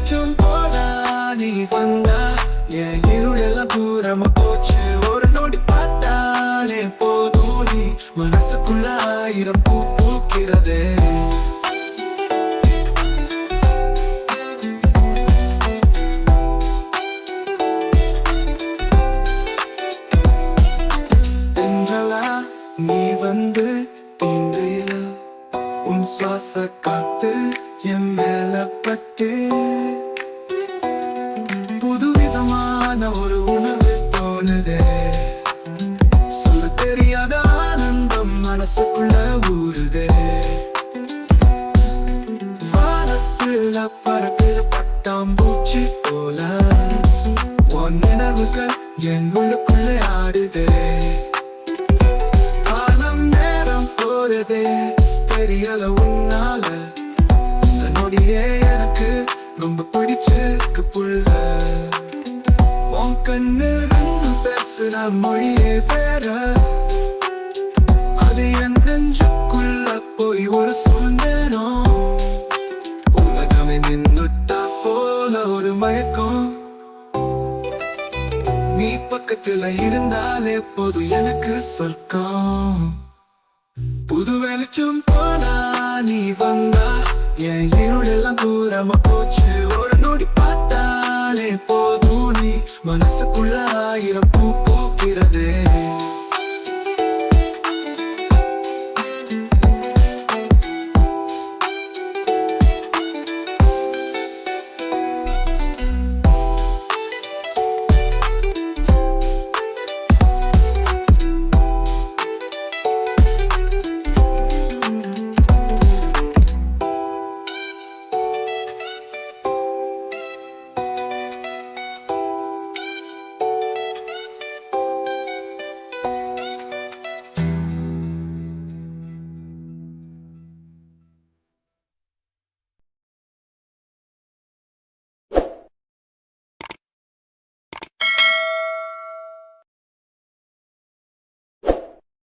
வெளிச்சம் போல நீ வந்தா என் இருளெல்லாம் தூரமா போச்சு. ஒரு நொடி பார்த்தாலே போதும் நீ மனசுக்குள்ள 1000 பூ பூக்கிறதே. நீ வந்து தீண்டையில உன் சுவாச காத்து என் மேல பட்டு புதுவிதமான ஒரு உணர்வு தோணுதே. சொல்ல தெரியாத ஆனந்தம் மனசுக்குள்ள ஊறுதே. வானத்துல பறக்குற பட்டாம்பூச்சி போல உன் நினைவுகள் என் உள்ளுக்குள்ளே ஆடுதே. தெரியல உன்னால இந்த நொடியே எனக்கு ரொம்ப பிடிச்சிருக்கு புள்ள. உன் கண்ணு ரெண்டு பேசுன மொழியே வேற, அது என் நெஞ்சுக்குள்ள போய் ஒரு சுந்தரம். உலகமே நின்னுட்டா போல ஒரு மயக்கம். நீ பக்கத்துல இருந்தாலே போதும் எனக்கு சொர்க்கம். புது வெளிச்சம் போனா நீ வந்தா என் இருளெல்லாம் தூரமா போச்சு. ஒரு நொடி பார்த்தாலே போதும் நீ மனசுக்குள்ள 1000 பூ பூக்கிறதே.